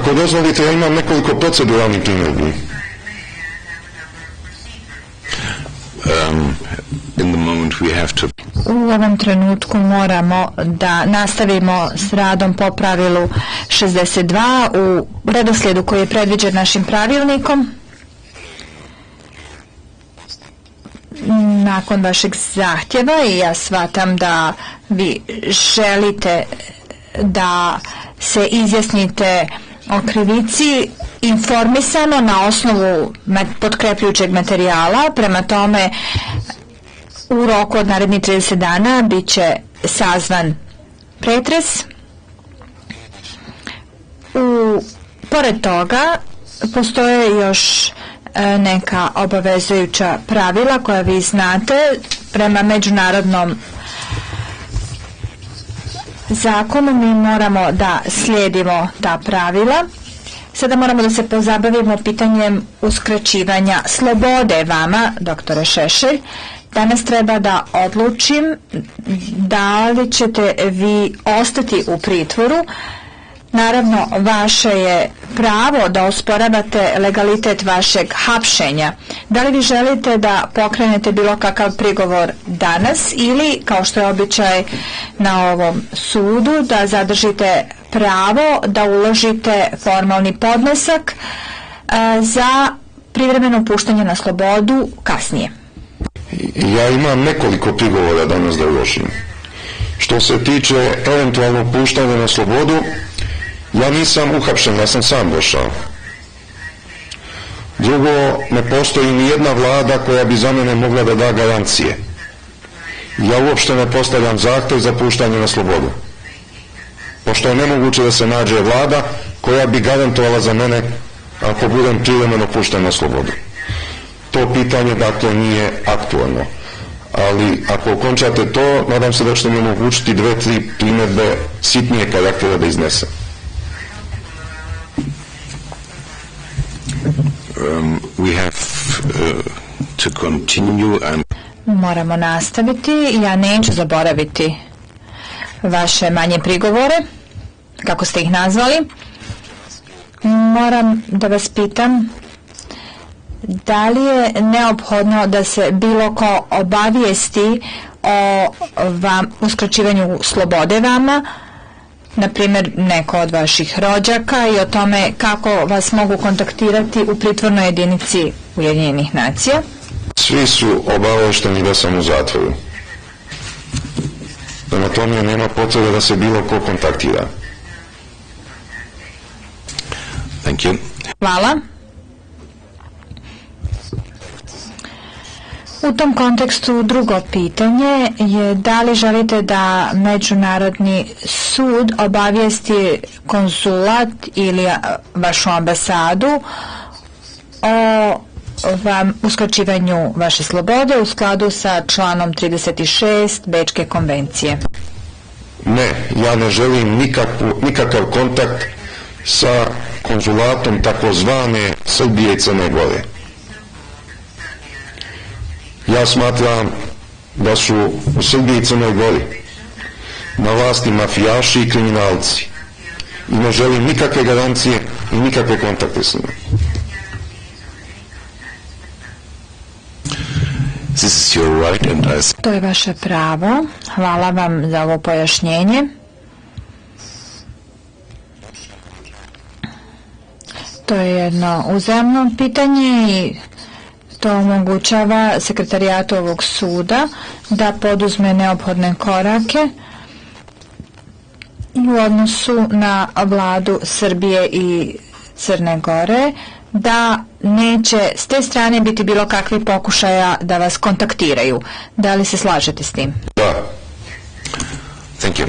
Ako dozvolite, ja imam nekoliko proceduralnih primjedbi. U ovom trenutku moramo da nastavimo s radom po pravilu 62 u redoslijedu koji je predviđen našim pravilnikom. Nakon vašeg zahtjeva, i ja shvatam da vi želite da se izjasnite o krivici informisano na osnovu potkrepljujućeg materijala, prema tome u roku od narednih 30 dana bit će sazvan pretres. Pored toga postoje još neka obavezujuća pravila koja vi znate prema međunarodnom zakonu. Mi moramo da slijedimo ta pravila. Sada moramo da se pozabavimo pitanjem uskraćivanja slobode vama, doktore Šešelj. Danas treba da odlučim da li ćete vi ostati u pritvoru. Naravno, vaše je pravo da osporavate legalitet vašeg hapšenja. Da li vi želite da pokrenete bilo kakav prigovor danas ili, kao što je običaj na ovom sudu, da zadržite pravo da uložite formalni podnesak za privremeno puštanje na slobodu kasnije? Ja imam nekoliko prigovora danas da uložim. Što se tiče eventualnog puštanja na slobodu, ja nisam uhapšen, ja sam sam došao. Drugo, ne postoji ni jedna vlada koja bi za mene mogla da da garancije. Ja uopšte ne postavljam zahtev za puštanje na slobodu, pošto je nemoguće da se nađe vlada koja bi garantovala za mene ako budem privremeno pušten na slobodu. To pitanje dakle nije aktualno, ali ako okončate to, nadam se da ćete mi omogućiti 2-3 primjedbe sitnije karaktera da iznesem. We have to continue and... Moramo nastaviti. Ja neću zaboraviti vaše manje prigovore, kako ste ih nazvali. Moram da vas pitam, da li je neophodno da se bilo ko obavijesti o uskraćivanju slobode vama, na primjer neko od vaših rođaka, i o tome kako vas mogu kontaktirati u pritvornoj jedinici Ujedinjenih nacija? Svi su obavešteni da sam u zatvoru. Prema tome nema potrebe da se bilo ko kontaktira. Thank you. Hvala. U tom kontekstu drugo pitanje je da li želite da Međunarodni sud obavijesti konzulat ili vašu ambasadu o uskraćivanju vaše slobode u skladu sa članom 36 Bečke konvencije? Ne, ja ne želim nikakav kontakt sa konzulatom takozvane Srbije i Crne Gore. Ja smatram da su u Srbiji i Crnoj Gori na vlasti mafijaši i kriminalci i ne želim nikakve garancije i nikakve kontakte s njima. To je vaše pravo. Hvala vam za ovo pojašnjenje. To je jedno uzajamno pitanje i to omogućava sekretarijatu ovog suda da poduzme neophodne korake u odnosu na vladu Srbije i Crne Gore, da neće s te strane biti bilo kakvi pokušaja da vas kontaktiraju. Da li se slažete s tim? Da. Thank you.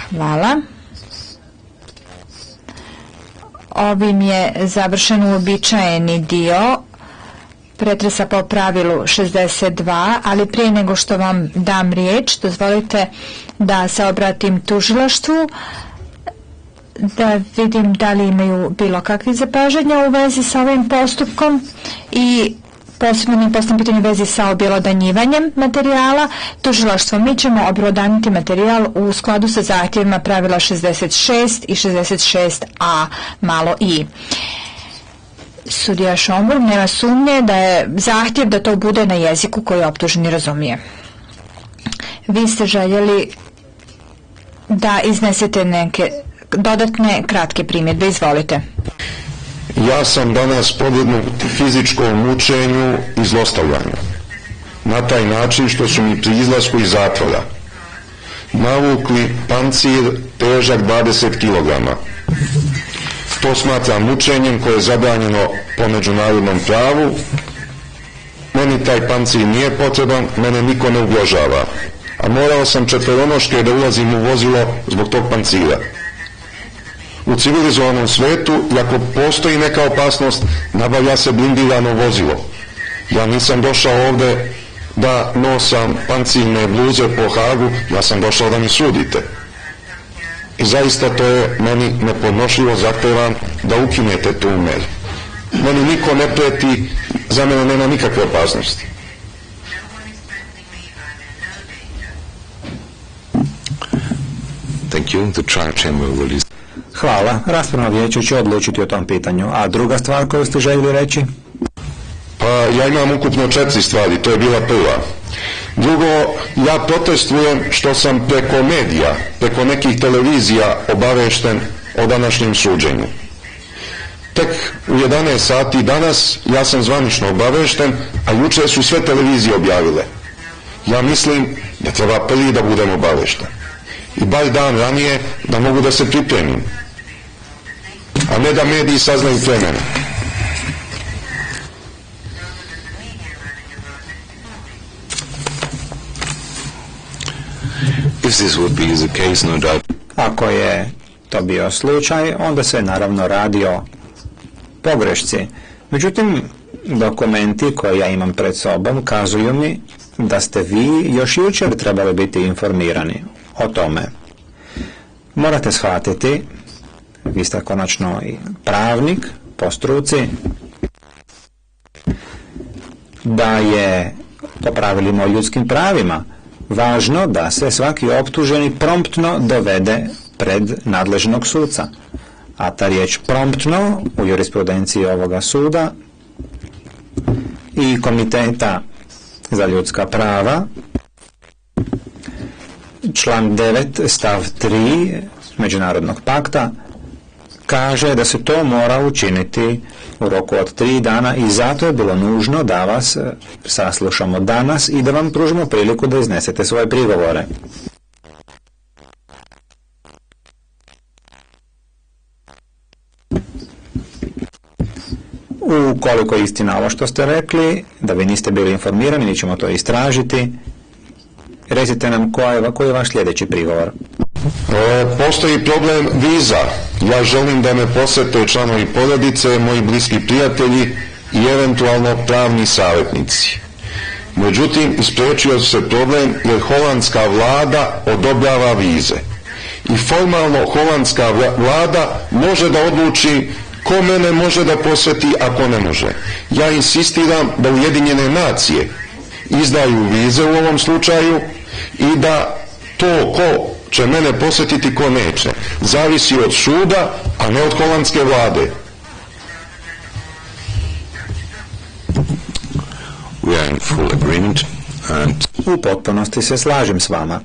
Hvala. Ovim je završen uobičajeni dio pretresa po pravilu 62, ali prije nego što vam dam riječ, dozvolite da se obratim tužilaštvu, da vidim da li imaju bilo kakvih zapažanja u vezi sa ovim postupkom i Posebno mi postavljam pitanje u vezi sa objelodanjivanjem materijala. Tužilaštvo, mi ćemo objelodaniti materijal u skladu sa zahtjevima pravila 66 i 66a malo i. Sudija Šomburg, nema sumnje da je zahtjev da to bude na jeziku koji optuženi razumije. Vi ste željeli da iznesete neke dodatne kratke primjedbe. Izvolite. Ja sam danas podvrgnut fizičkom mučenju i zlostavljanju. Na taj način što su mi pri izlasku iz zatvora navukli pancir težak 20 kg. To smatram mučenjem koje je zabranjeno po međunarodnom pravu. Meni taj pancir nije potreban, mene niko ne ugrožava. A morao sam četvoronoške da ulazim u vozilo zbog tog pancira. U civilizovanom svetu, i ako postoji neka opasnost, nabavlja se blindirano vozilo. Ja nisam došao ovde da nosam pancirne bluze po Hagu, ja sam došao da mi sudite. I zaista to je meni nepodnošljivo, zahtevam da ukinete tu meru. Meni niko ne preti, za mene nema nikakve opasnosti. Thank you. The trial chamber will... Hvala. Raspravno vijeće će odlučiti o tom pitanju. A druga stvar koju ste željeli reći? Pa ja imam ukupno 4 stvari, to je bila prva. Drugo, ja protestujem što sam preko medija, preko nekih televizija obavešten o današnjem suđenju. Tek u 11 sati danas ja sam zvanično obavešten, a juče su sve televizije objavile. Ja mislim da treba prvi da budem obavešten. I bar dan ranije da mogu da se pripremim. A ne da mediji saznaju pre mene. If this would be the case, no doubt. Ako je to bio slučaj, onda se naravno radi o pogrešci. Međutim, dokumenti koje ja imam pred sobom kazuju mi da ste vi još jučer trebali biti informirani o tome. Morate shvatiti, vi ste konačno i pravnik po struci, da je po pravilima o ljudskim pravima važno da se svaki optuženi promptno dovede pred nadležnog suca. A ta riječ promptno u jurisprudenciji ovoga suda i Komiteta za ljudska prava, član 9 stav 3 Međunarodnog pakta kaže da se to mora učiniti u roku od 3 dana i zato je bilo nužno da vas saslušamo danas i da vam pružimo priliku da iznesete svoje prigovore. Ukoliko je istina ovo što ste rekli, da vi niste bili informirani, mi ćemo to istražiti. Recite nam koji je vaš sljedeći prigovor. Postoji problem viza. Ja želim da me posete članovi porodice, moji bliski prijatelji i eventualno pravni savjetnici. Međutim, isprečio se problem jer holandska vlada odobrava vize. I formalno holandska vlada može da odluči ko mene može da posjeti, a ko ne može. Ja insistiram da Ujedinjene nacije izdaju vize u ovom slučaju i da to ko će mene posjetiti, ko neće, zavisi od suda, a ne od holandske vlade. We are in full agreement and... U potpunosti se slažem s vama.